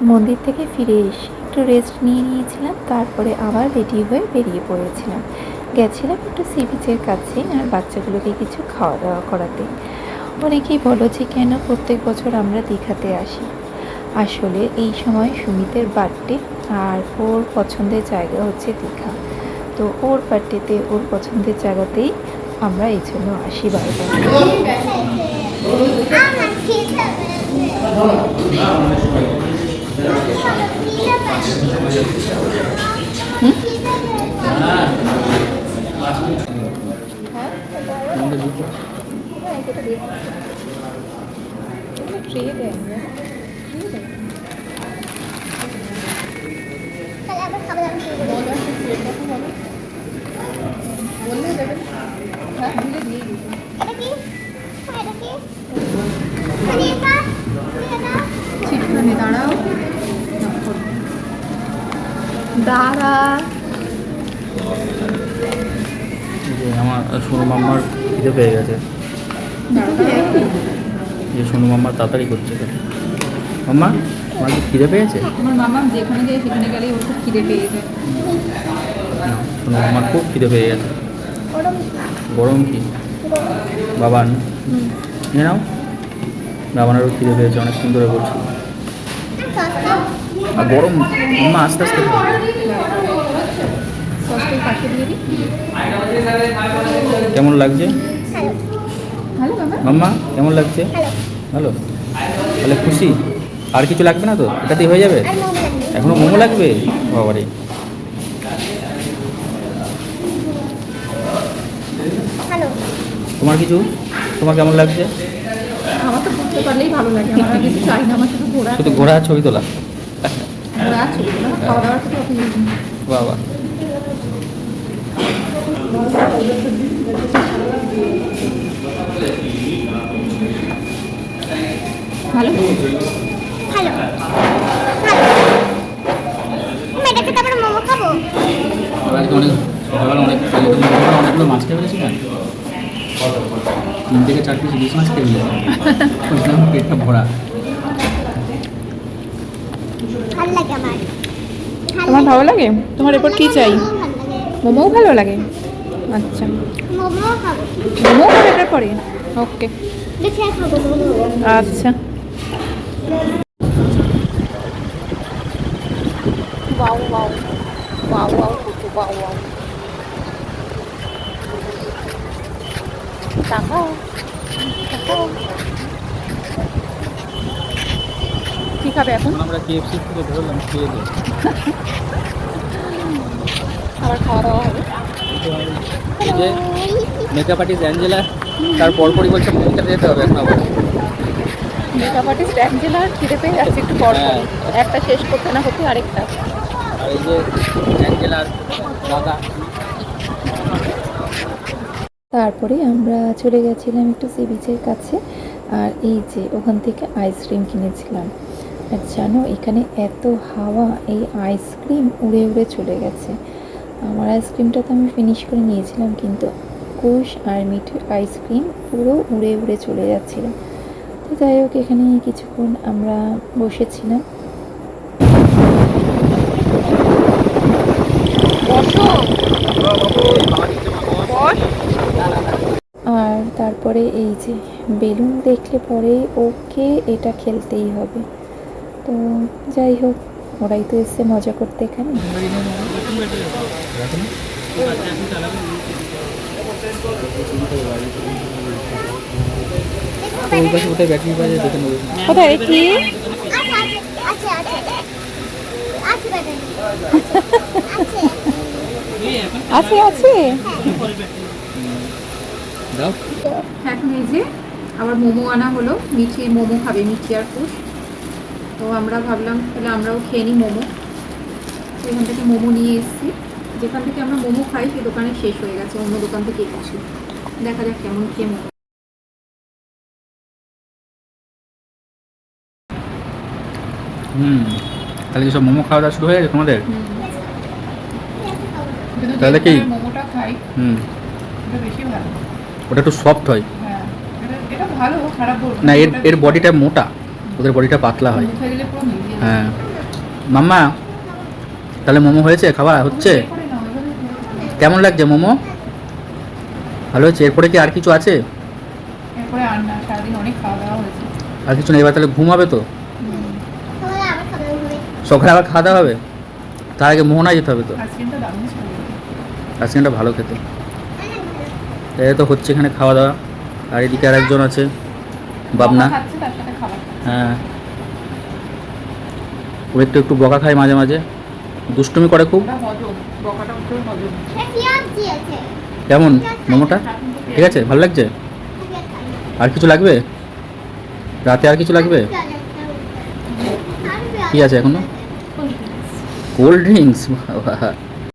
মন্দির থেকে ফিরে এসে একটু রেস্ট নিয়েছিলাম, তারপরে আবার রেডি হয়ে বেরিয়ে পড়েছিলাম। গেছিলাম একটু সি বিচের কাছে আর বাচ্চাগুলোকে কিছু খাওয়া দাওয়া করাতে। অনেকেই বলো যে কেন প্রত্যেক বছর আমরা দীঘাতে আসি। আসলে এই সময় সুমিতের বার্থডে, আর ওর পছন্দের জায়গা হচ্ছে দীঘা। তো ওর বার্থডেতে ওর পছন্দের জায়গাতেই আমরা এই জন্য আসি বারবার। দাঁড়াও দাঁড়া, আমার সোনু মাম্মার খিদে পেয়ে গেছে। যে সোনু মাম্মার তাড়াতাড়ি করছে। মাম্মা আমার কি খিদে পেয়েছে? আমার মামা যেখানে যায় সেখানে গেলেই ওর খুব খিদে পেয়ে যায়। সোনু মাম্মার খুব খিদে পেয়ে গেছে। গরম কি বাবান নিয়ে নাও। বাবানেরও খিদে পেয়েছে, অনেক সুন্দর করছি। আর গরম মাম্মা আস্তে আস্তে কেমন লাগছে মাম্মা? কেমন লাগছে? ভালো। তাহলে খুশি? আর কিছু লাগবে না তো? এটাতেই হয়ে যাবে? এখনো মোমো লাগবে? বাবারে। তোমার কিছু? তোমার কেমন লাগছে? আমার তো ঘুরতে পারলেই ভালো লাগে, আমার আর কিছু চাই না, আমার শুধু ঘোরা। শুধু ঘোরা আর ছবি তোলা? ঘোরা আর ছবি তোলা, খাওয়া দাওয়ার সাথে অত কিছু নেই। বাবা ভালো ভালো মেয়েটাকে তারপরে মোমো খাবো। অনেক সকালবেলা অনেকগুলো মাছ খেয়ে ফেলেছি না, 3 থেকে 4 পিস ইলিশ মাছ খেয়ে ফেলেছি। পেটটা ভরা। ভালো লাগে আমার। তোমার ভালো লাগে? তোমার এরপর কি চাই? মোমোও ভালো লাগে? আচ্ছা, মোমো খাবো। মোমো খাবে এটার পরে? ওকে, দেখে খাবো মোমো। আচ্ছা। Wow wow wow wow wow wow. তাকাও তাকাও। কি খাবে এখন? আমরা কেএফসি থেকে ধরলাম, খেয়ে দিই। আবার খাওয়া দাওয়া হবে। এই যে মেকআপ আর্টিস্ট অ্যাঞ্জেলা, তার পরপরই বলছে মোমোটা যেতে হবে এখন আবার। মেকআপ আর্টিস্ট অ্যাঞ্জেলার খিদে পেয়ে যাচ্ছে একটু পর পরই। একটা শেষ করতে না করতে আরেকটা। আর এই যে অ্যাঞ্জেলার দাদা। তারপরে আমরা চলে গেছিলাম একটু সি বিচের কাছে, আর এই যে ওখান থেকে আইসক্রিম কিনেছিলাম। আর জানো এখানে এত হাওয়া, এই আইসক্রিম উড়ে উড়ে চলে গেছে। আমার আইসক্রিমটা তো আমি ফিনিশ করে নিয়েছিলাম, কিন্তু কুশ আর মিঠের আইসক্রিম পুরো উড়ে উড়ে চলে যাচ্ছিলো। তো যাই হোক, এখানে কিছুক্ষণ আমরা বসেছিলাম। আর তারপরে এই যে বেলুন দেখলে পরেই ওকে এটা খেলতেই হবে। তো যাই হোক, ওরাই তো এসছে মজা করতে এখানে। কোথায় কি আচ্ছা আচ্ছা আচ্ছা আছে আছে? দাও। এখন এই যে আবার মোমো আনা হলো। মিঠি মোমো খাবে, মিঠি আর কুশ। তো আমরা ভাবলাম তাহলে আমরাও খেয়ে নিই মোমো। সেখান থেকে মোমো নিয়ে এসেছি। যেখান থেকে আমরা মোমো খাই সেই দোকানে শেষ হয়ে গেছে, অন্য দোকান থেকে এসেছি। দেখা যাক কেমন খেয়ে মোমো। তাহলে কি সব মোমো খাওয়া দাওয়া শুরু হয়ে গেছে তোমাদের? তাহলে কি মোমোটা খাই, এটা বেশি ভালো। ওটা একটু সফট হয়। হ্যাঁ, এটা ভালো, খারাপ বলবো না, এর বডিটা মোটা, ওদের বডিটা পাতলা হয়। মুখে দিলে পুরো মিলিয়ে যায়। হ্যাঁ, মাম্মা তাহলে মোমো হয়েছে, খাওয়া হচ্ছে? কেমন লাগছে মোমো? ভালো হয়েছে? এরপরে কি আর কিছু আছে? এরপরে আর না, সারাদিন অনেক খাওয়া দাওয়া হয়েছে। আর কিছু নেই? এবার তাহলে ঘুমাবে তো? তাহলে আবার খাবার হবে। সকালে আবার খাওয়া দাওয়া হবে? তার আগে মোহনায় যেতে হবে তো। আইসক্রিমটা দারুণ ছিল। আইসক্রিমটা ভালো খেতে। এই তো হচ্ছে এখানে খাওয়া দাওয়া। আর এদিকে আর একজন আছে, বাবনা। খাচ্ছে তার সাথে খাবার খাচ্ছে। হ্যাঁ, ও একটু একটু বকা খায় মাঝে মাঝে, দুষ্টুমি করে খুব। ওটা হজম, বকাটা উঠেও হজম। এটা পেঁয়াজি আছে। কেমন মোমোটা? ঠিক আছে, ভালো লাগছে? আর কিছু লাগবে? রাতে আর কিছু লাগবে? কি আছে এখনো? Cold drinks?